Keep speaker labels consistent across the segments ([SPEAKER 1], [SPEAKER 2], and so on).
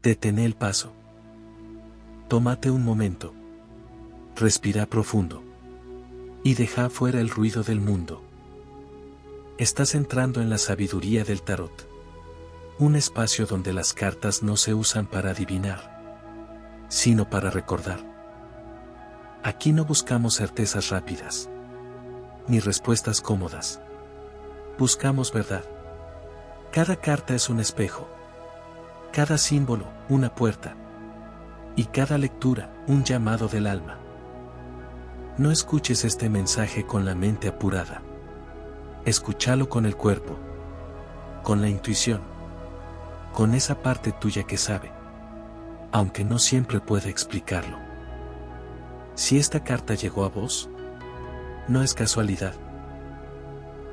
[SPEAKER 1] Detén el paso. Tómate un momento. Respira profundo. Y deja afuera el ruido del mundo. Estás entrando en la sabiduría del tarot. Un espacio donde las cartas no se usan para adivinar, sino para recordar. Aquí no buscamos certezas rápidas, ni respuestas cómodas. Buscamos verdad. Cada carta es un espejo. Cada símbolo, una puerta. Y cada lectura, un llamado del alma. No escuches este mensaje con la mente apurada. Escúchalo con el cuerpo, con la intuición, con esa parte tuya que sabe, aunque no siempre puede explicarlo. Si esta carta llegó a vos, no es casualidad.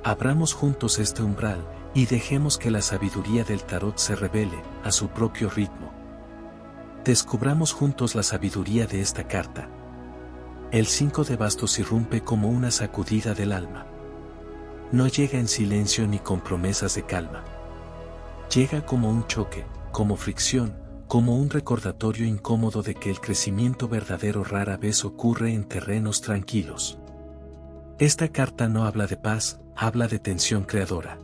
[SPEAKER 1] Abramos juntos este umbral y dejemos que la sabiduría del tarot se revele a su propio ritmo. Descubramos juntos la sabiduría de esta carta. El 5 de bastos irrumpe como una sacudida del alma. No llega en silencio ni con promesas de calma. Llega como un choque, como fricción, como un recordatorio incómodo de que el crecimiento verdadero rara vez ocurre en terrenos tranquilos. Esta carta no habla de paz, habla de tensión creadora.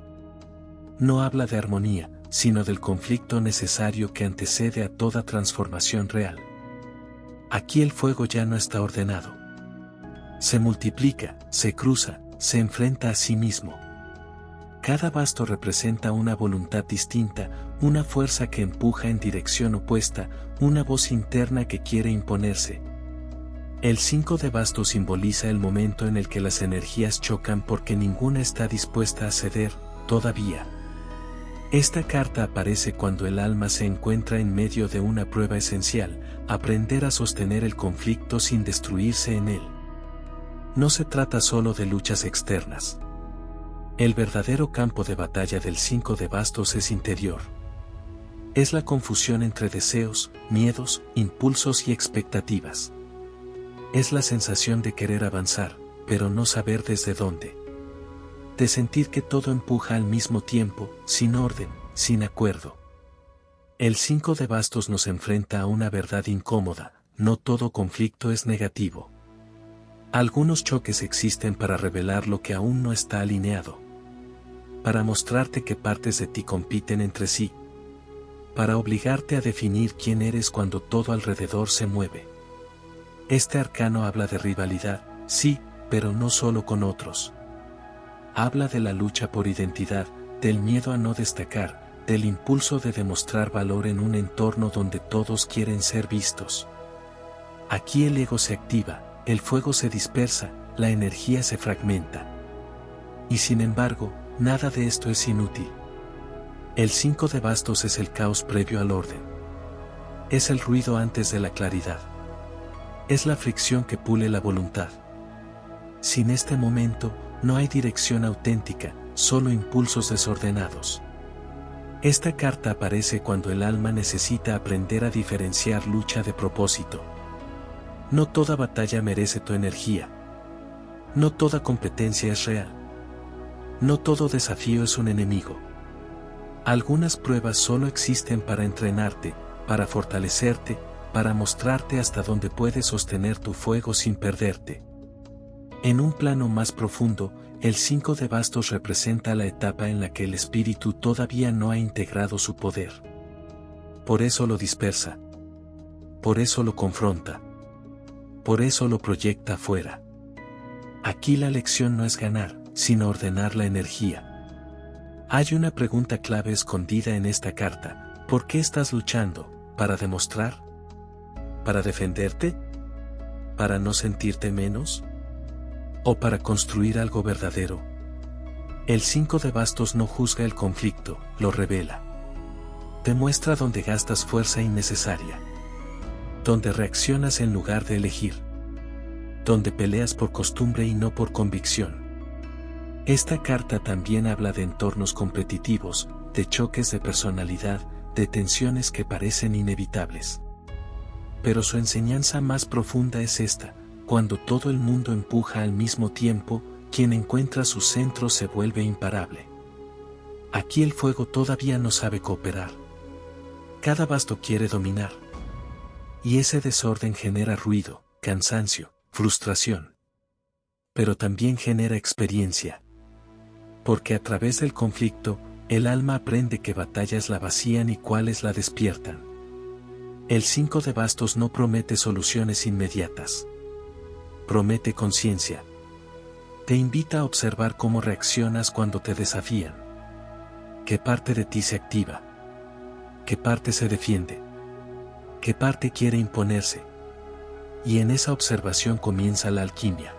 [SPEAKER 1] No habla de armonía, sino del conflicto necesario que antecede a toda transformación real. Aquí el fuego ya no está ordenado. Se multiplica, se cruza, se enfrenta a sí mismo. Cada basto representa una voluntad distinta, una fuerza que empuja en dirección opuesta, una voz interna que quiere imponerse. El 5 de bastos simboliza el momento en el que las energías chocan porque ninguna está dispuesta a ceder, todavía. Esta carta aparece cuando el alma se encuentra en medio de una prueba esencial, aprender a sostener el conflicto sin destruirse en él. No se trata solo de luchas externas. El verdadero campo de batalla del 5 de bastos es interior. Es la confusión entre deseos, miedos, impulsos y expectativas. Es la sensación de querer avanzar, pero no saber desde dónde. De sentir que todo empuja al mismo tiempo, sin orden, sin acuerdo. El 5 de bastos nos enfrenta a una verdad incómoda: no todo conflicto es negativo. Algunos choques existen para revelar lo que aún no está alineado. Para mostrarte que partes de ti compiten entre sí. Para obligarte a definir quién eres cuando todo alrededor se mueve. Este arcano habla de rivalidad, sí, pero no solo con otros. Habla de la lucha por identidad, del miedo a no destacar, del impulso de demostrar valor en un entorno donde todos quieren ser vistos. Aquí el ego se activa, el fuego se dispersa, la energía se fragmenta. Y sin embargo, nada de esto es inútil. El 5 de bastos es el caos previo al orden. Es el ruido antes de la claridad. Es la fricción que pule la voluntad. Sin este momento, no hay dirección auténtica, solo impulsos desordenados. Esta carta aparece cuando el alma necesita aprender a diferenciar lucha de propósito. No toda batalla merece tu energía. No toda competencia es real. No todo desafío es un enemigo. Algunas pruebas solo existen para entrenarte, para fortalecerte, para mostrarte hasta dónde puedes sostener tu fuego sin perderte. En un plano más profundo, el 5 de bastos representa la etapa en la que el espíritu todavía no ha integrado su poder. Por eso lo dispersa. Por eso lo confronta. Por eso lo proyecta afuera. Aquí la lección no es ganar, sino ordenar la energía. Hay una pregunta clave escondida en esta carta: ¿por qué estás luchando? ¿Para demostrar? ¿Para defenderte? ¿Para no sentirte menos? ¿O para construir algo verdadero? El 5 de bastos no juzga el conflicto, lo revela. Te muestra dónde gastas fuerza innecesaria. Donde reaccionas en lugar de elegir. Donde peleas por costumbre y no por convicción. Esta carta también habla de entornos competitivos, de choques de personalidad, de tensiones que parecen inevitables. Pero su enseñanza más profunda es esta: cuando todo el mundo empuja al mismo tiempo, quien encuentra su centro se vuelve imparable. Aquí el fuego todavía no sabe cooperar. Cada basto quiere dominar. Y ese desorden genera ruido, cansancio, frustración. Pero también genera experiencia. Porque a través del conflicto, el alma aprende que batallas la vacían y cuáles la despiertan. El 5 de bastos no promete soluciones inmediatas. Promete conciencia. Te invita a observar cómo reaccionas cuando te desafían. ¿Qué parte de ti se activa? ¿Qué parte se defiende? ¿Qué parte quiere imponerse? Y en esa observación comienza la alquimia.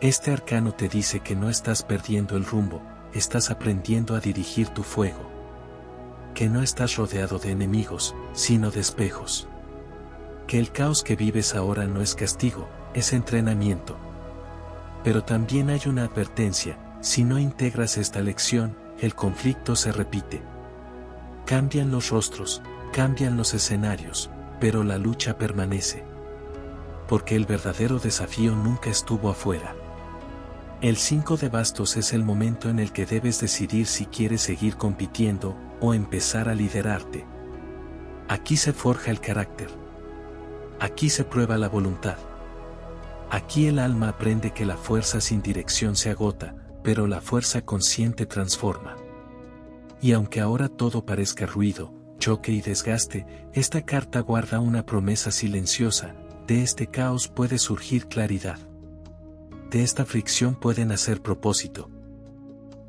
[SPEAKER 1] Este arcano te dice que no estás perdiendo el rumbo, estás aprendiendo a dirigir tu fuego. Que no estás rodeado de enemigos, sino de espejos. Que el caos que vives ahora no es castigo, es entrenamiento. Pero también hay una advertencia: si no integras esta lección, el conflicto se repite. Cambian los rostros, cambian los escenarios, pero la lucha permanece. Porque el verdadero desafío nunca estuvo afuera. El 5 de bastos es el momento en el que debes decidir si quieres seguir compitiendo o empezar a liderarte. Aquí se forja el carácter. Aquí se prueba la voluntad. Aquí el alma aprende que la fuerza sin dirección se agota, pero la fuerza consciente transforma. Y aunque ahora todo parezca ruido, choque y desgaste, esta carta guarda una promesa silenciosa: de este caos puede surgir claridad. De esta fricción puede nacer propósito.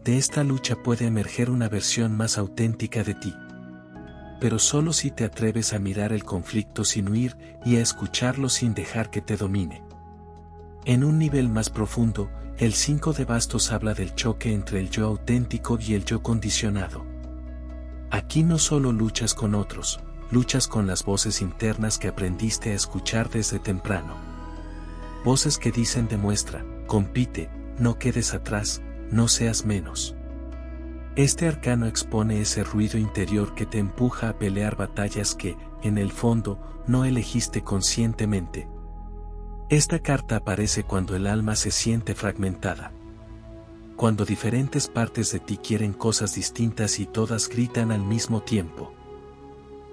[SPEAKER 1] De esta lucha puede emerger una versión más auténtica de ti. Pero solo si te atreves a mirar el conflicto sin huir y a escucharlo sin dejar que te domine. En un nivel más profundo, el 5 de bastos habla del choque entre el yo auténtico y el yo condicionado. Aquí no solo luchas con otros, luchas con las voces internas que aprendiste a escuchar desde temprano. Voces que dicen: demuestra, compite, no quedes atrás, no seas menos. Este arcano expone ese ruido interior que te empuja a pelear batallas que, en el fondo, no elegiste conscientemente. Esta carta aparece cuando el alma se siente fragmentada. Cuando diferentes partes de ti quieren cosas distintas y todas gritan al mismo tiempo.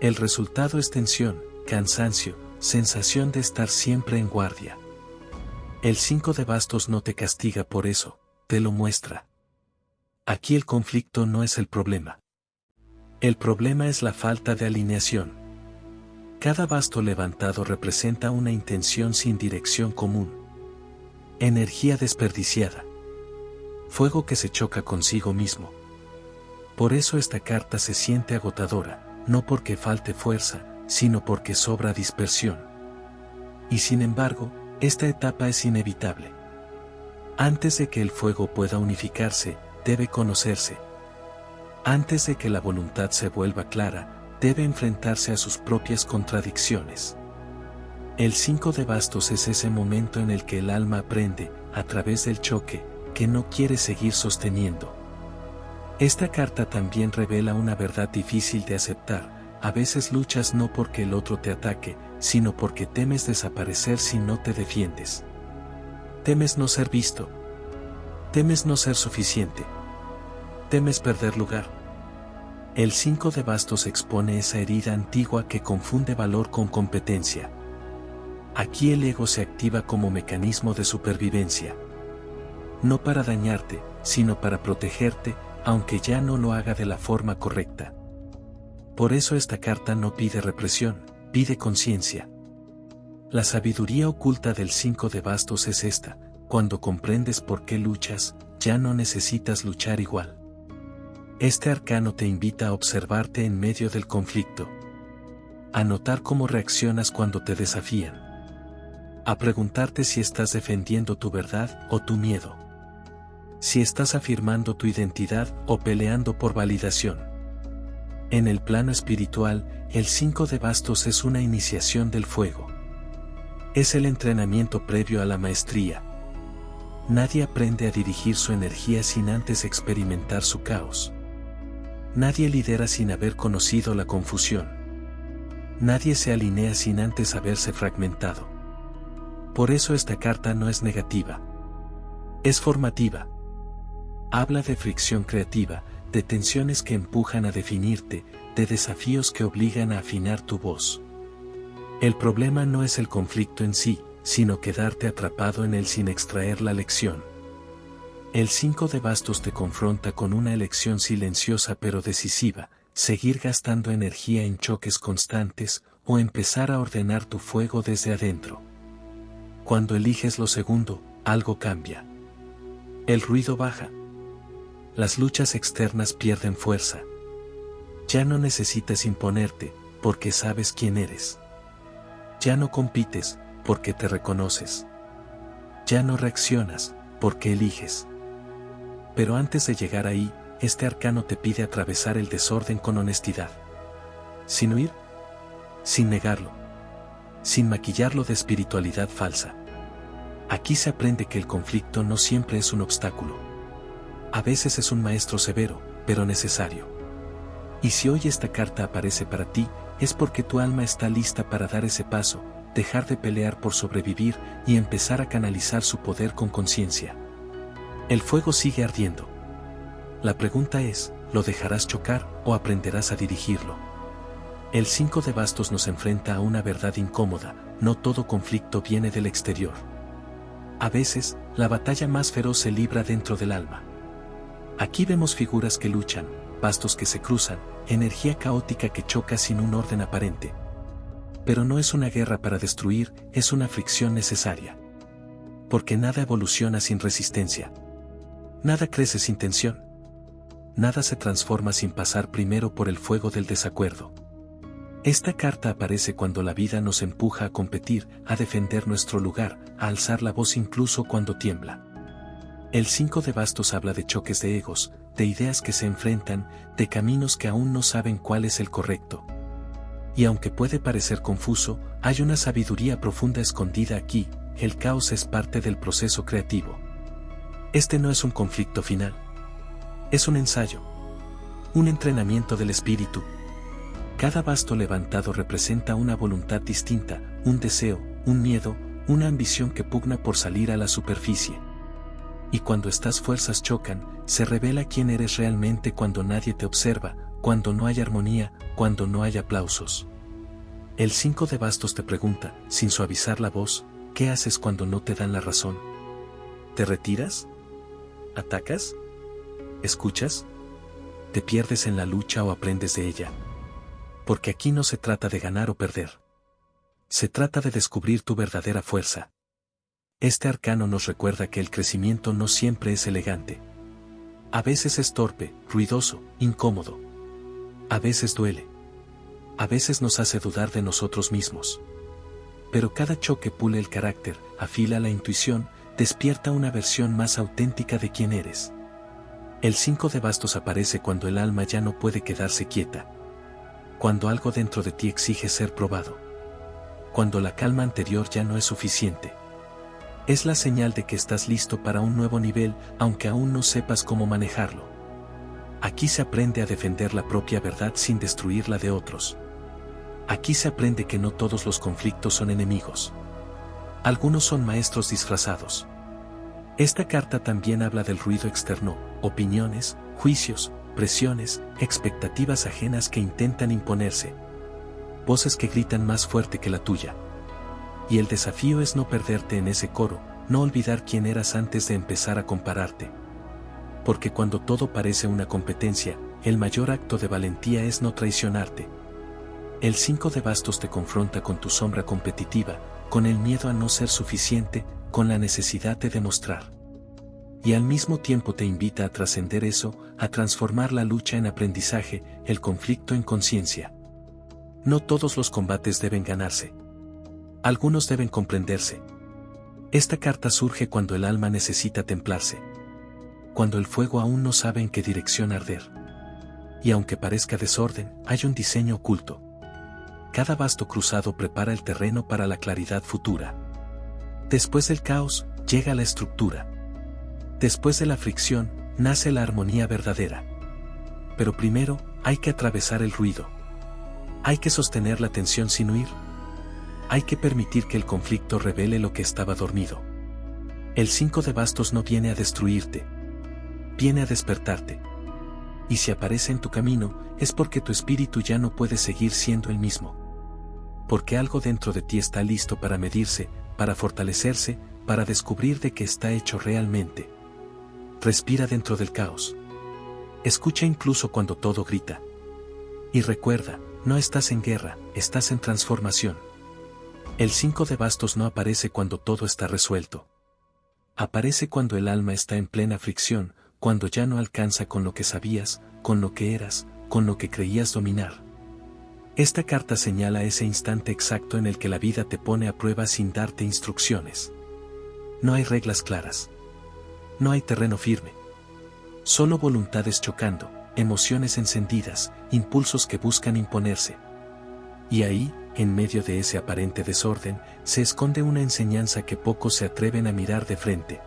[SPEAKER 1] El resultado es tensión, cansancio, sensación de estar siempre en guardia. El 5 de bastos no te castiga por eso, te lo muestra. Aquí el conflicto no es el problema. El problema es la falta de alineación. Cada basto levantado representa una intención sin dirección común. Energía desperdiciada. Fuego que se choca consigo mismo. Por eso esta carta se siente agotadora, no porque falte fuerza, sino porque sobra dispersión. Y sin embargo, esta etapa es inevitable. Antes de que el fuego pueda unificarse, debe conocerse. Antes de que la voluntad se vuelva clara, debe enfrentarse a sus propias contradicciones. El 5 de bastos es ese momento en el que el alma aprende, a través del choque, que no quiere seguir sosteniendo. Esta carta también revela una verdad difícil de aceptar: a veces luchas no porque el otro te ataque, sino porque temes desaparecer si no te defiendes. Temes no ser visto. Temes no ser suficiente. Temes perder lugar. El 5 de bastos expone esa herida antigua que confunde valor con competencia. Aquí el ego se activa como mecanismo de supervivencia. No para dañarte, sino para protegerte, aunque ya no lo haga de la forma correcta. Por eso esta carta no pide represión, pide conciencia. La sabiduría oculta del 5 de bastos es esta: cuando comprendes por qué luchas, ya no necesitas luchar igual. Este arcano te invita a observarte en medio del conflicto. A notar cómo reaccionas cuando te desafían. A preguntarte si estás defendiendo tu verdad o tu miedo. Si estás afirmando tu identidad o peleando por validación. En el plano espiritual, el 5 de bastos es una iniciación del fuego. Es el entrenamiento previo a la maestría. Nadie aprende a dirigir su energía sin antes experimentar su caos. Nadie lidera sin haber conocido la confusión. Nadie se alinea sin antes haberse fragmentado. Por eso esta carta no es negativa. Es formativa. Habla de fricción creativa, de tensiones que empujan a definirte, de desafíos que obligan a afinar tu voz. El problema no es el conflicto en sí, sino quedarte atrapado en él sin extraer la lección. El 5 de bastos te confronta con una elección silenciosa pero decisiva: seguir gastando energía en choques constantes, o empezar a ordenar tu fuego desde adentro. Cuando eliges lo segundo, algo cambia. El ruido baja. Las luchas externas pierden fuerza. Ya no necesitas imponerte, porque sabes quién eres. Ya no compites, porque te reconoces. Ya no reaccionas, porque eliges. Pero antes de llegar ahí, este arcano te pide atravesar el desorden con honestidad. Sin huir, sin negarlo, sin maquillarlo de espiritualidad falsa. Aquí se aprende que el conflicto no siempre es un obstáculo. A veces es un maestro severo, pero necesario. Y si hoy esta carta aparece para ti, es porque tu alma está lista para dar ese paso, dejar de pelear por sobrevivir y empezar a canalizar su poder con conciencia. El fuego sigue ardiendo. La pregunta es, ¿lo dejarás chocar o aprenderás a dirigirlo? El 5 de bastos nos enfrenta a una verdad incómoda: no todo conflicto viene del exterior. A veces, la batalla más feroz se libra dentro del alma. Aquí vemos figuras que luchan, bastos que se cruzan, energía caótica que choca sin un orden aparente. Pero no es una guerra para destruir, es una fricción necesaria. Porque nada evoluciona sin resistencia. Nada crece sin tensión. Nada se transforma sin pasar primero por el fuego del desacuerdo. Esta carta aparece cuando la vida nos empuja a competir, a defender nuestro lugar, a alzar la voz incluso cuando tiembla. El 5 de bastos habla de choques de egos, de ideas que se enfrentan, de caminos que aún no saben cuál es el correcto. Y aunque puede parecer confuso, hay una sabiduría profunda escondida aquí: el caos es parte del proceso creativo. Este no es un conflicto final. Es un ensayo. Un entrenamiento del espíritu. Cada basto levantado representa una voluntad distinta, un deseo, un miedo, una ambición que pugna por salir a la superficie. Y cuando estas fuerzas chocan, se revela quién eres realmente cuando nadie te observa, cuando no hay armonía, cuando no hay aplausos. El 5 de bastos te pregunta, sin suavizar la voz: ¿qué haces cuando no te dan la razón? ¿Te retiras? ¿Atacas? ¿Escuchas? ¿Te pierdes en la lucha o aprendes de ella? Porque aquí no se trata de ganar o perder. Se trata de descubrir tu verdadera fuerza. Este arcano nos recuerda que el crecimiento no siempre es elegante. A veces es torpe, ruidoso, incómodo. A veces duele. A veces nos hace dudar de nosotros mismos. Pero cada choque pule el carácter, afila la intuición, despierta una versión más auténtica de quién eres. El 5 de bastos aparece cuando el alma ya no puede quedarse quieta. Cuando algo dentro de ti exige ser probado. Cuando la calma anterior ya no es suficiente. Es la señal de que estás listo para un nuevo nivel, aunque aún no sepas cómo manejarlo. Aquí se aprende a defender la propia verdad sin destruir la de otros. Aquí se aprende que no todos los conflictos son enemigos. Algunos son maestros disfrazados. Esta carta también habla del ruido externo: opiniones, juicios, presiones, expectativas ajenas que intentan imponerse. Voces que gritan más fuerte que la tuya. Y el desafío es no perderte en ese coro, no olvidar quién eras antes de empezar a compararte. Porque cuando todo parece una competencia, el mayor acto de valentía es no traicionarte. El 5 de bastos te confronta con tu sombra competitiva, con el miedo a no ser suficiente, con la necesidad de demostrar. Y al mismo tiempo te invita a trascender eso, a transformar la lucha en aprendizaje, el conflicto en conciencia. No todos los combates deben ganarse. Algunos deben comprenderse. Esta carta surge cuando el alma necesita templarse. Cuando el fuego aún no sabe en qué dirección arder. Y aunque parezca desorden, hay un diseño oculto. Cada basto cruzado prepara el terreno para la claridad futura. Después del caos, llega la estructura. Después de la fricción, nace la armonía verdadera. Pero primero, hay que atravesar el ruido. Hay que sostener la tensión sin huir. Hay que permitir que el conflicto revele lo que estaba dormido. El 5 de bastos no viene a destruirte. Viene a despertarte. Y si aparece en tu camino, es porque tu espíritu ya no puede seguir siendo el mismo. Porque algo dentro de ti está listo para medirse, para fortalecerse, para descubrir de qué está hecho realmente. Respira dentro del caos. Escucha incluso cuando todo grita. Y recuerda, no estás en guerra, estás en transformación. El 5 de bastos no aparece cuando todo está resuelto. Aparece cuando el alma está en plena fricción, cuando ya no alcanza con lo que sabías, con lo que eras, con lo que creías dominar. Esta carta señala ese instante exacto en el que la vida te pone a prueba sin darte instrucciones. No hay reglas claras. No hay terreno firme. Solo voluntades chocando, emociones encendidas, impulsos que buscan imponerse. Y ahí, en medio de ese aparente desorden, se esconde una enseñanza que pocos se atreven a mirar de frente.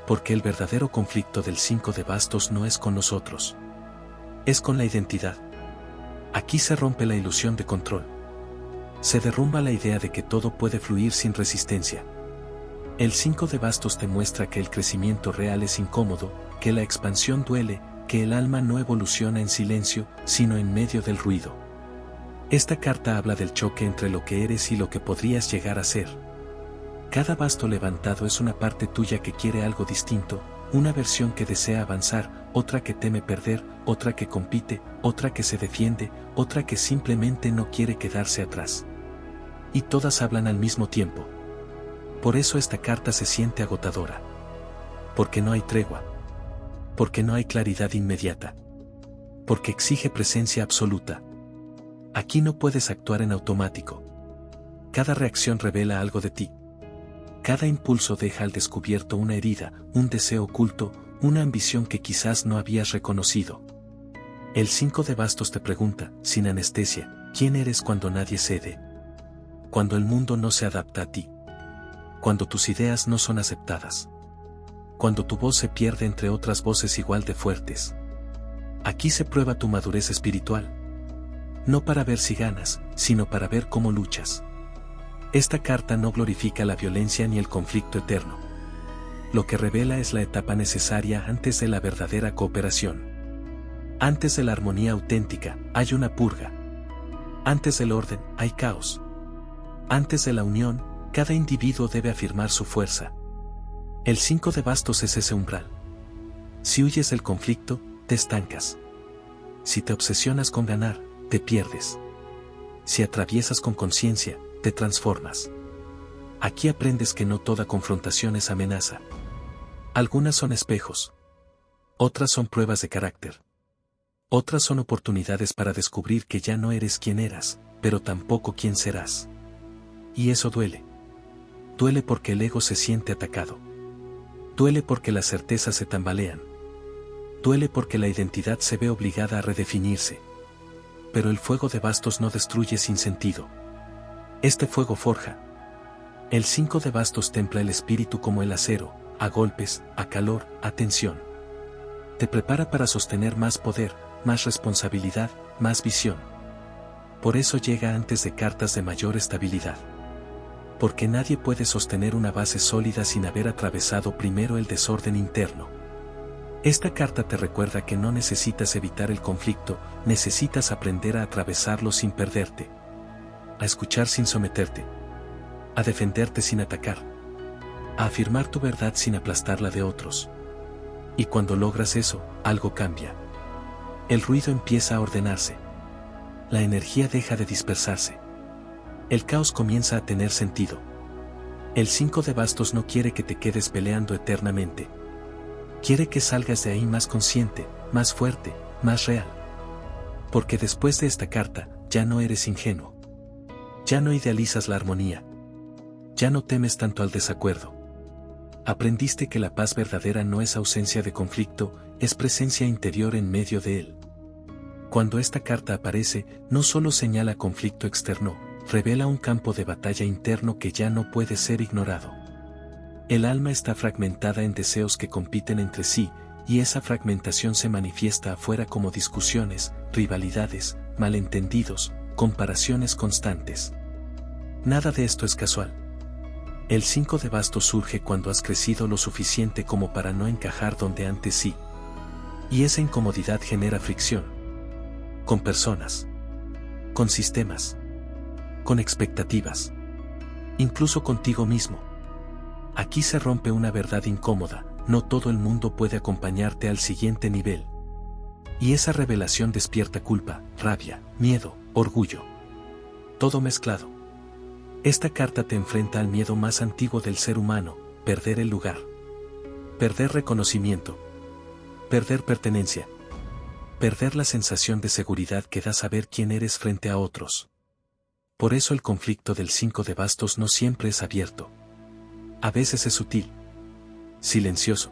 [SPEAKER 1] Porque el verdadero conflicto del 5 de bastos no es con nosotros. Es con la identidad. Aquí se rompe la ilusión de control. Se derrumba la idea de que todo puede fluir sin resistencia. El 5 de bastos te muestra que el crecimiento real es incómodo, que la expansión duele, que el alma no evoluciona en silencio, sino en medio del ruido. Esta carta habla del choque entre lo que eres y lo que podrías llegar a ser. Cada basto levantado es una parte tuya que quiere algo distinto, una versión que desea avanzar, otra que teme perder, otra que compite, otra que se defiende, otra que simplemente no quiere quedarse atrás. Y todas hablan al mismo tiempo. Por eso esta carta se siente agotadora. Porque no hay tregua. Porque no hay claridad inmediata. Porque exige presencia absoluta. Aquí no puedes actuar en automático. Cada reacción revela algo de ti. Cada impulso deja al descubierto una herida, un deseo oculto, una ambición que quizás no habías reconocido. El 5 de bastos te pregunta, sin anestesia, ¿quién eres cuando nadie cede? Cuando el mundo no se adapta a ti. Cuando tus ideas no son aceptadas. Cuando tu voz se pierde entre otras voces igual de fuertes. Aquí se prueba tu madurez espiritual. No para ver si ganas, sino para ver cómo luchas. Esta carta no glorifica la violencia ni el conflicto eterno. Lo que revela es la etapa necesaria antes de la verdadera cooperación. Antes de la armonía auténtica, hay una purga. Antes del orden, hay caos. Antes de la unión, cada individuo debe afirmar su fuerza. El 5 de bastos es ese umbral. Si huyes del conflicto, te estancas. Si te obsesionas con ganar, te pierdes. Si atraviesas con conciencia, te transformas. Aquí aprendes que no toda confrontación es amenaza. Algunas son espejos. Otras son pruebas de carácter. Otras son oportunidades para descubrir que ya no eres quien eras, pero tampoco quien serás. Y eso duele. Duele porque el ego se siente atacado. Duele porque las certezas se tambalean. Duele porque la identidad se ve obligada a redefinirse. Pero el fuego de bastos no destruye sin sentido. Este fuego forja. El 5 de bastos templa el espíritu como el acero, a golpes, a calor, a tensión. Te prepara para sostener más poder, más responsabilidad, más visión. Por eso llega antes de cartas de mayor estabilidad. Porque nadie puede sostener una base sólida sin haber atravesado primero el desorden interno. Esta carta te recuerda que no necesitas evitar el conflicto, necesitas aprender a atravesarlo sin perderte. A escuchar sin someterte. A defenderte sin atacar. A afirmar tu verdad sin aplastar la de otros. Y cuando logras eso, algo cambia. El ruido empieza a ordenarse. La energía deja de dispersarse. El caos comienza a tener sentido. El 5 de bastos no quiere que te quedes peleando eternamente. Quiere que salgas de ahí más consciente, más fuerte, más real. Porque después de esta carta, ya no eres ingenuo. Ya no idealizas la armonía. Ya no temes tanto al desacuerdo. Aprendiste que la paz verdadera no es ausencia de conflicto, es presencia interior en medio de él. Cuando esta carta aparece, no solo señala conflicto externo, revela un campo de batalla interno que ya no puede ser ignorado. El alma está fragmentada en deseos que compiten entre sí, y esa fragmentación se manifiesta afuera como discusiones, rivalidades, malentendidos, comparaciones constantes. Nada de esto es casual. El 5 de bastos surge cuando has crecido lo suficiente como para no encajar donde antes sí. Y esa incomodidad genera fricción. Con personas. Con sistemas. Con expectativas. Incluso contigo mismo. Aquí se rompe una verdad incómoda: no todo el mundo puede acompañarte al siguiente nivel. Y esa revelación despierta culpa, rabia, miedo, orgullo. Todo mezclado. Esta carta te enfrenta al miedo más antiguo del ser humano: perder el lugar. Perder reconocimiento. Perder pertenencia. Perder la sensación de seguridad que da saber quién eres frente a otros. Por eso el conflicto del 5 de bastos no siempre es abierto. A veces es sutil. Silencioso.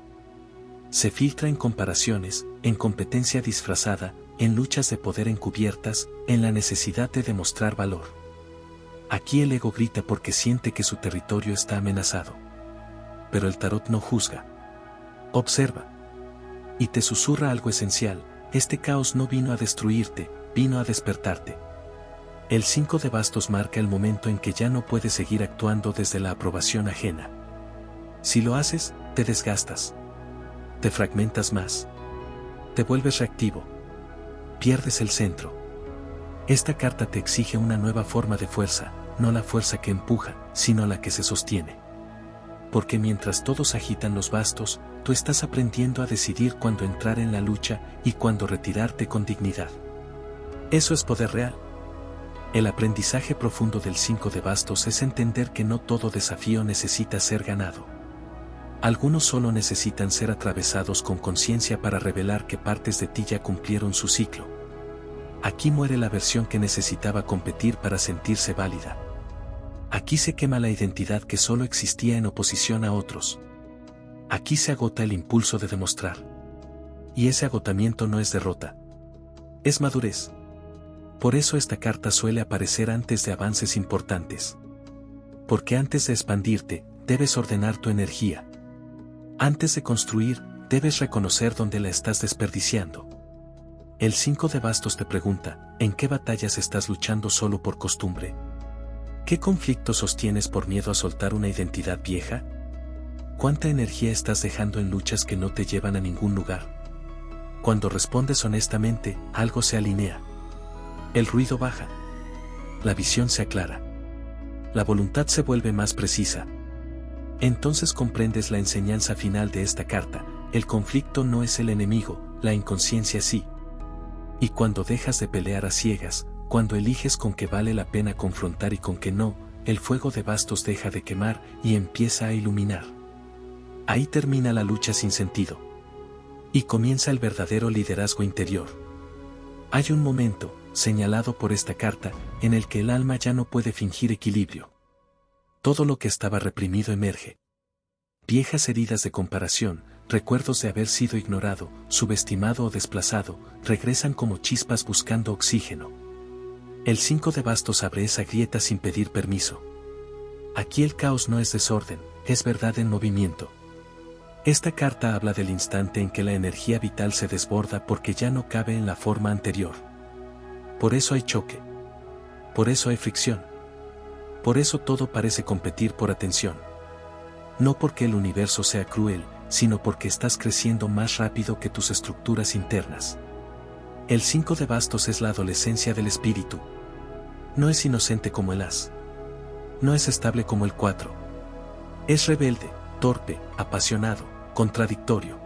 [SPEAKER 1] Se filtra en comparaciones, en competencia disfrazada, en luchas de poder encubiertas, en la necesidad de demostrar valor. Aquí el ego grita porque siente que su territorio está amenazado. Pero el tarot no juzga. Observa. Y te susurra algo esencial: este caos no vino a destruirte, vino a despertarte. El 5 de bastos marca el momento en que ya no puedes seguir actuando desde la aprobación ajena. Si lo haces, te desgastas. Te fragmentas más. Te vuelves reactivo. Pierdes el centro. Esta carta te exige una nueva forma de fuerza, no la fuerza que empuja, sino la que se sostiene. Porque mientras todos agitan los bastos, tú estás aprendiendo a decidir cuándo entrar en la lucha y cuándo retirarte con dignidad. Eso es poder real. El aprendizaje profundo del 5 de bastos es entender que no todo desafío necesita ser ganado. Algunos solo necesitan ser atravesados con conciencia para revelar que partes de ti ya cumplieron su ciclo. Aquí muere la versión que necesitaba competir para sentirse válida. Aquí se quema la identidad que solo existía en oposición a otros. Aquí se agota el impulso de demostrar. Y ese agotamiento no es derrota. Es madurez. Por eso esta carta suele aparecer antes de avances importantes. Porque antes de expandirte, debes ordenar tu energía. Antes de construir, debes reconocer dónde la estás desperdiciando. El 5 de bastos te pregunta: ¿en qué batallas estás luchando solo por costumbre? ¿Qué conflicto sostienes por miedo a soltar una identidad vieja? ¿Cuánta energía estás dejando en luchas que no te llevan a ningún lugar? Cuando respondes honestamente, algo se alinea. El ruido baja. La visión se aclara. La voluntad se vuelve más precisa. Entonces comprendes la enseñanza final de esta carta: el conflicto no es el enemigo, la inconsciencia sí. Y cuando dejas de pelear a ciegas, cuando eliges con qué vale la pena confrontar y con qué no, el fuego de bastos deja de quemar y empieza a iluminar. Ahí termina la lucha sin sentido. Y comienza el verdadero liderazgo interior. Hay un momento, señalado por esta carta, en el que el alma ya no puede fingir equilibrio. Todo lo que estaba reprimido emerge. Viejas heridas de comparación, recuerdos de haber sido ignorado, subestimado o desplazado, regresan como chispas buscando oxígeno. El 5 de bastos abre esa grieta sin pedir permiso. Aquí el caos no es desorden, es verdad en movimiento. Esta carta habla del instante en que la energía vital se desborda porque ya no cabe en la forma anterior. Por eso hay choque. Por eso hay fricción. Por eso todo parece competir por atención. No porque el universo sea cruel, sino porque estás creciendo más rápido que tus estructuras internas. El 5 de bastos es la adolescencia del espíritu. No es inocente como el as. No es estable como el 4. Es rebelde, torpe, apasionado, contradictorio.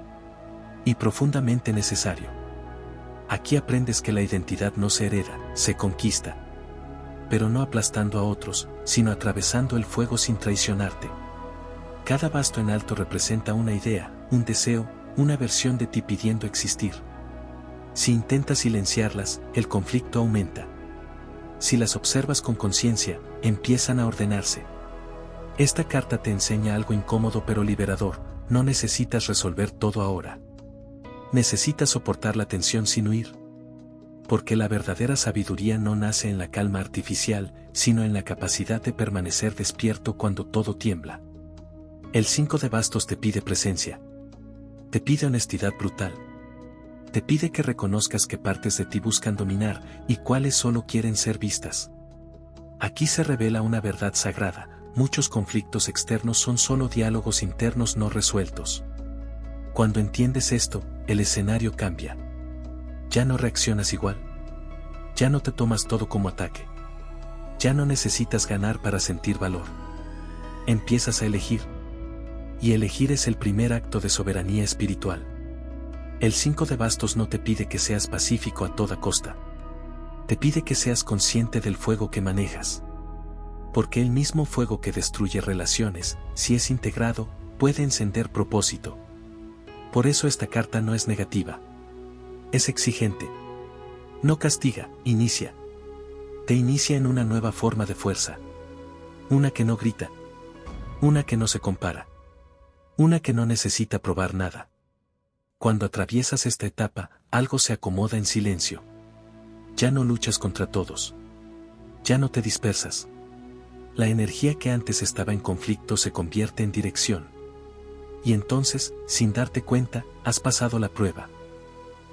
[SPEAKER 1] Y profundamente necesario. Aquí aprendes que la identidad no se hereda, se conquista. Pero no aplastando a otros, sino atravesando el fuego sin traicionarte. Cada basto en alto representa una idea, un deseo, una versión de ti pidiendo existir. Si intentas silenciarlas, el conflicto aumenta. Si las observas con conciencia, empiezan a ordenarse. Esta carta te enseña algo incómodo pero liberador: no necesitas resolver todo ahora. Necesitas soportar la tensión sin huir. Porque la verdadera sabiduría no nace en la calma artificial, sino en la capacidad de permanecer despierto cuando todo tiembla. El 5 de bastos te pide presencia. Te pide honestidad brutal. Te pide que reconozcas qué partes de ti buscan dominar y cuáles solo quieren ser vistas. Aquí se revela una verdad sagrada: muchos conflictos externos son solo diálogos internos no resueltos. Cuando entiendes esto, el escenario cambia. Ya no reaccionas igual. Ya no te tomas todo como ataque. Ya no necesitas ganar para sentir valor. Empiezas a elegir. Y elegir es el primer acto de soberanía espiritual. El 5 de bastos no te pide que seas pacífico a toda costa. Te pide que seas consciente del fuego que manejas. Porque el mismo fuego que destruye relaciones, si es integrado, puede encender propósito. Por eso esta carta no es negativa. Es exigente. No castiga, inicia. Te inicia en una nueva forma de fuerza. Una que no grita. Una que no se compara. Una que no necesita probar nada. Cuando atraviesas esta etapa, algo se acomoda en silencio. Ya no luchas contra todos. Ya no te dispersas. La energía que antes estaba en conflicto se convierte en dirección. Y entonces, sin darte cuenta, has pasado la prueba.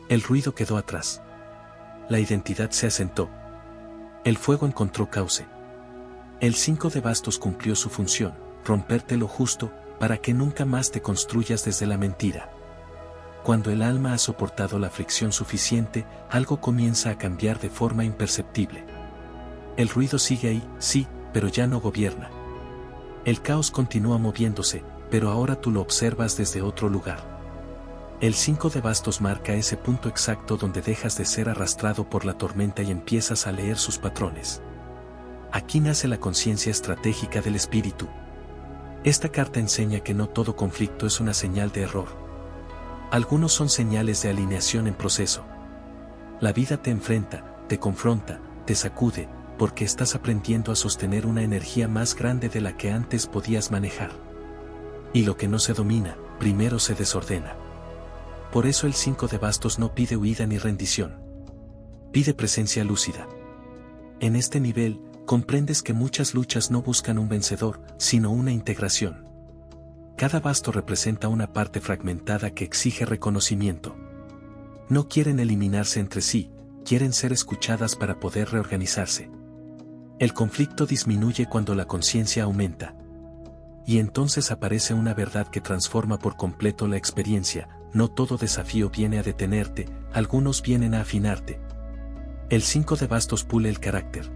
[SPEAKER 1] El ruido quedó atrás. La identidad se asentó. El fuego encontró cauce. El 5 de bastos cumplió su función, romperte lo justo, para que nunca más te construyas desde la mentira. Cuando el alma ha soportado la fricción suficiente, algo comienza a cambiar de forma imperceptible. El ruido sigue ahí, sí, pero ya no gobierna. El caos continúa moviéndose, pero ahora tú lo observas desde otro lugar. El 5 de bastos marca ese punto exacto donde dejas de ser arrastrado por la tormenta y empiezas a leer sus patrones. Aquí nace la conciencia estratégica del espíritu. Esta carta enseña que no todo conflicto es una señal de error. Algunos son señales de alineación en proceso. La vida te enfrenta, te confronta, te sacude, porque estás aprendiendo a sostener una energía más grande de la que antes podías manejar. Y lo que no se domina, primero se desordena. Por eso el 5 de bastos no pide huida ni rendición. Pide presencia lúcida. En este nivel, comprendes que muchas luchas no buscan un vencedor, sino una integración. Cada basto representa una parte fragmentada que exige reconocimiento. No quieren eliminarse entre sí, quieren ser escuchadas para poder reorganizarse. El conflicto disminuye cuando la conciencia aumenta. Y entonces aparece una verdad que transforma por completo la experiencia. No todo desafío viene a detenerte, algunos vienen a afinarte. El 5 de bastos pule el carácter.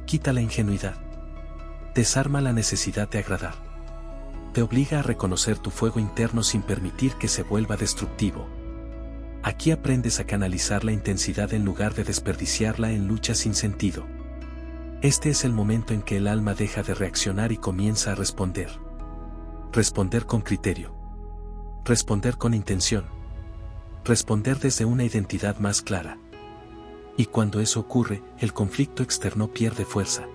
[SPEAKER 1] Quita la ingenuidad. Desarma la necesidad de agradar. Te obliga a reconocer tu fuego interno sin permitir que se vuelva destructivo. Aquí aprendes a canalizar la intensidad en lugar de desperdiciarla en luchas sin sentido. Este es el momento en que el alma deja de reaccionar y comienza a responder. Responder con criterio. Responder con intención. Responder desde una identidad más clara. Y cuando eso ocurre, el conflicto externo pierde fuerza.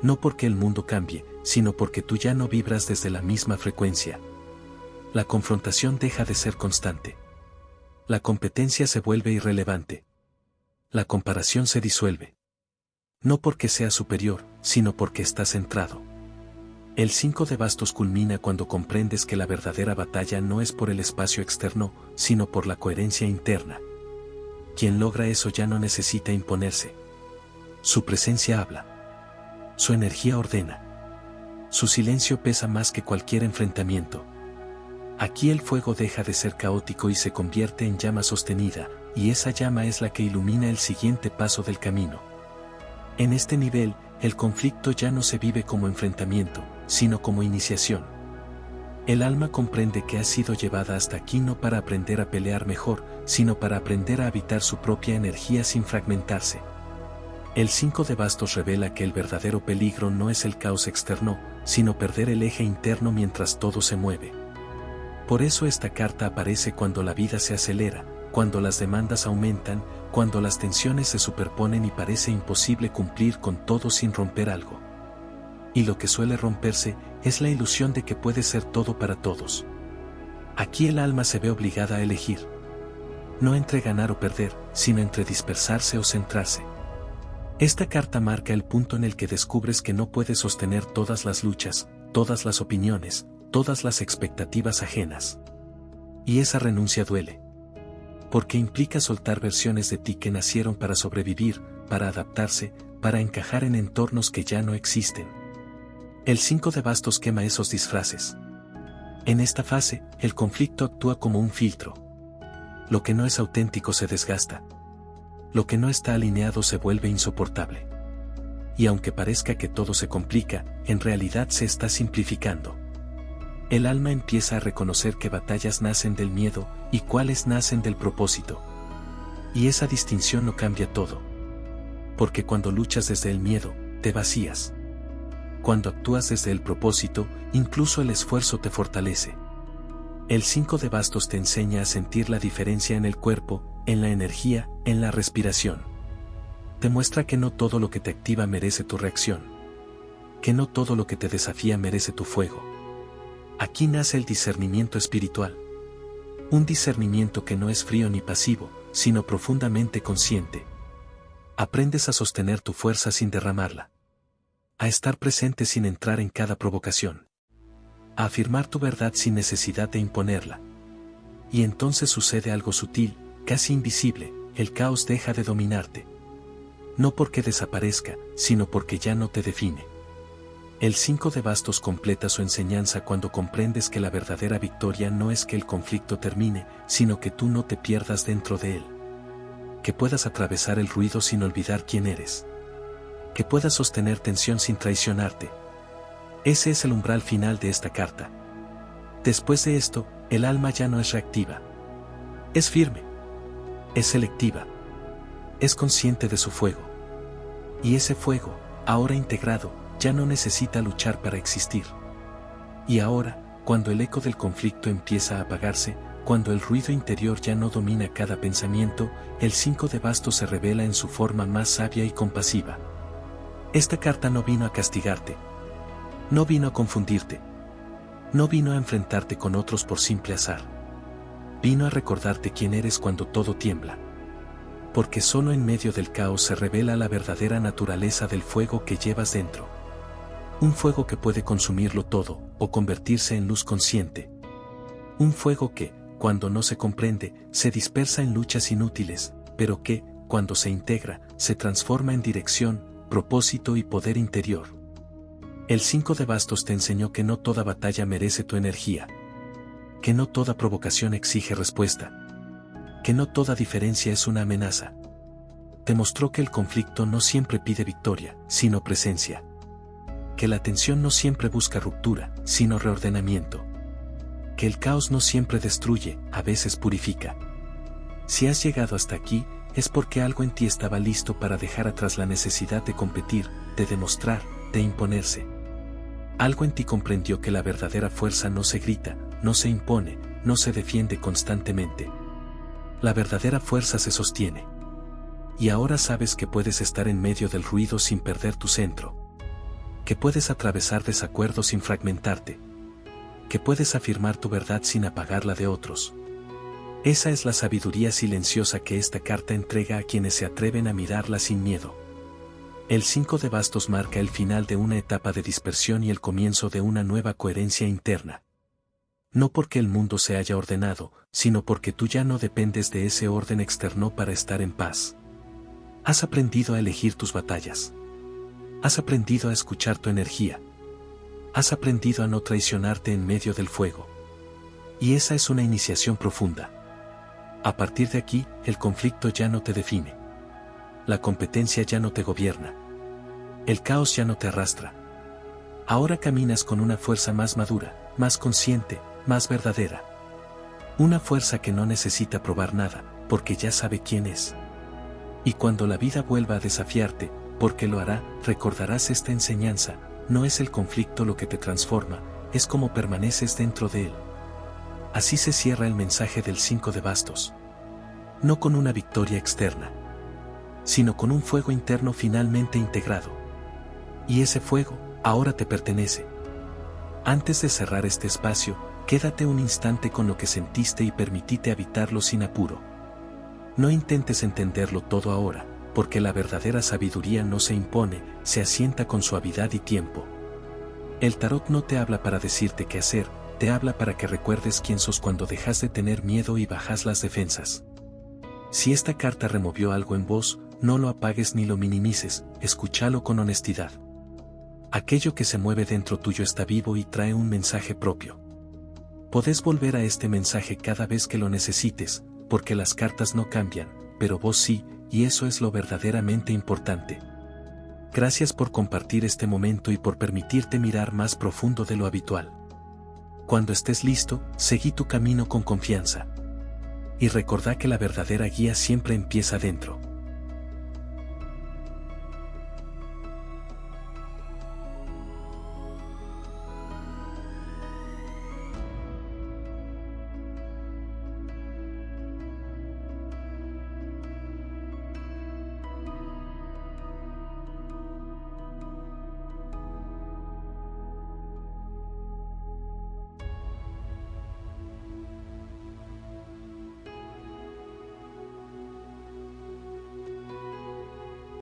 [SPEAKER 1] No porque el mundo cambie, sino porque tú ya no vibras desde la misma frecuencia. La confrontación deja de ser constante. La competencia se vuelve irrelevante. La comparación se disuelve. No porque seas superior, sino porque estás centrado. El 5 de bastos culmina cuando comprendes que la verdadera batalla no es por el espacio externo, sino por la coherencia interna. Quien logra eso ya no necesita imponerse. Su presencia habla. Su energía ordena. Su silencio pesa más que cualquier enfrentamiento. Aquí el fuego deja de ser caótico y se convierte en llama sostenida, y esa llama es la que ilumina el siguiente paso del camino. En este nivel, el conflicto ya no se vive como enfrentamiento, sino como iniciación. El alma comprende que ha sido llevada hasta aquí no para aprender a pelear mejor, sino para aprender a habitar su propia energía sin fragmentarse. El 5 de bastos revela que el verdadero peligro no es el caos externo, sino perder el eje interno mientras todo se mueve. Por eso esta carta aparece cuando la vida se acelera, cuando las demandas aumentan, cuando las tensiones se superponen y parece imposible cumplir con todo sin romper algo. Y lo que suele romperse es la ilusión de que puede ser todo para todos. Aquí el alma se ve obligada a elegir. No entre ganar o perder, sino entre dispersarse o centrarse. Esta carta marca el punto en el que descubres que no puedes sostener todas las luchas, todas las opiniones, todas las expectativas ajenas. Y esa renuncia duele. Porque implica soltar versiones de ti que nacieron para sobrevivir, para adaptarse, para encajar en entornos que ya no existen. El 5 de bastos quema esos disfraces. En esta fase, el conflicto actúa como un filtro. Lo que no es auténtico se desgasta. Lo que no está alineado se vuelve insoportable. Y aunque parezca que todo se complica, en realidad se está simplificando. El alma empieza a reconocer que batallas nacen del miedo y cuáles nacen del propósito. Y esa distinción no cambia todo. Porque cuando luchas desde el miedo, te vacías. Cuando actúas desde el propósito, incluso el esfuerzo te fortalece. El 5 de bastos te enseña a sentir la diferencia en el cuerpo, en la energía, en la respiración. Te muestra que no todo lo que te activa merece tu reacción. Que no todo lo que te desafía merece tu fuego. Aquí nace el discernimiento espiritual. Un discernimiento que no es frío ni pasivo, sino profundamente consciente. Aprendes a sostener tu fuerza sin derramarla. A estar presente sin entrar en cada provocación. A afirmar tu verdad sin necesidad de imponerla. Y entonces sucede algo sutil, casi invisible, el caos deja de dominarte. No porque desaparezca, sino porque ya no te define. El 5 de bastos completa su enseñanza cuando comprendes que la verdadera victoria no es que el conflicto termine, sino que tú no te pierdas dentro de él. Que puedas atravesar el ruido sin olvidar quién eres. Que puedas sostener tensión sin traicionarte. Ese es el umbral final de esta carta. Después de esto, el alma ya no es reactiva. Es firme. Es selectiva. Es consciente de su fuego. Y ese fuego, ahora integrado, ya no necesita luchar para existir. Y ahora, cuando el eco del conflicto empieza a apagarse, cuando el ruido interior ya no domina cada pensamiento, el 5 de bastos se revela en su forma más sabia y compasiva. Esta carta no vino a castigarte. No vino a confundirte. No vino a enfrentarte con otros por simple azar. Vino a recordarte quién eres cuando todo tiembla. Porque solo en medio del caos se revela la verdadera naturaleza del fuego que llevas dentro. Un fuego que puede consumirlo todo, o convertirse en luz consciente. Un fuego que, cuando no se comprende, se dispersa en luchas inútiles, pero que, cuando se integra, se transforma en dirección, propósito y poder interior. El 5 de bastos te enseñó que no toda batalla merece tu energía. Que no toda provocación exige respuesta. Que no toda diferencia es una amenaza. Te mostró que el conflicto no siempre pide victoria, sino presencia. Que la tensión no siempre busca ruptura, sino reordenamiento. Que el caos no siempre destruye, a veces purifica. Si has llegado hasta aquí, es porque algo en ti estaba listo para dejar atrás la necesidad de competir, de demostrar, de imponerse. Algo en ti comprendió que la verdadera fuerza no se grita, no se impone, no se defiende constantemente. La verdadera fuerza se sostiene. Y ahora sabes que puedes estar en medio del ruido sin perder tu centro. Que puedes atravesar desacuerdos sin fragmentarte. Que puedes afirmar tu verdad sin apagar la de otros. Esa es la sabiduría silenciosa que esta carta entrega a quienes se atreven a mirarla sin miedo. El 5 de bastos marca el final de una etapa de dispersión y el comienzo de una nueva coherencia interna. No porque el mundo se haya ordenado, sino porque tú ya no dependes de ese orden externo para estar en paz. Has aprendido a elegir tus batallas. Has aprendido a escuchar tu energía. Has aprendido a no traicionarte en medio del fuego. Y esa es una iniciación profunda. A partir de aquí, el conflicto ya no te define. La competencia ya no te gobierna. El caos ya no te arrastra. Ahora caminas con una fuerza más madura, más consciente, más verdadera. Una fuerza que no necesita probar nada, porque ya sabe quién es. Y cuando la vida vuelva a desafiarte, porque lo hará, recordarás esta enseñanza: no es el conflicto lo que te transforma, es como permaneces dentro de él. Así se cierra el mensaje del 5 de bastos. No con una victoria externa, sino con un fuego interno finalmente integrado. Y ese fuego, ahora te pertenece. Antes de cerrar este espacio, quédate un instante con lo que sentiste y permitite habitarlo sin apuro. No intentes entenderlo todo ahora, porque la verdadera sabiduría no se impone, se asienta con suavidad y tiempo. El tarot no te habla para decirte qué hacer, te habla para que recuerdes quién sos cuando dejas de tener miedo y bajas las defensas. Si esta carta removió algo en vos, no lo apagues ni lo minimices, escúchalo con honestidad. Aquello que se mueve dentro tuyo está vivo y trae un mensaje propio. Podés volver a este mensaje cada vez que lo necesites, porque las cartas no cambian, pero vos sí, y eso es lo verdaderamente importante. Gracias por compartir este momento y por permitirte mirar más profundo de lo habitual. Cuando estés listo, seguí tu camino con confianza. Y recordá que la verdadera guía siempre empieza dentro.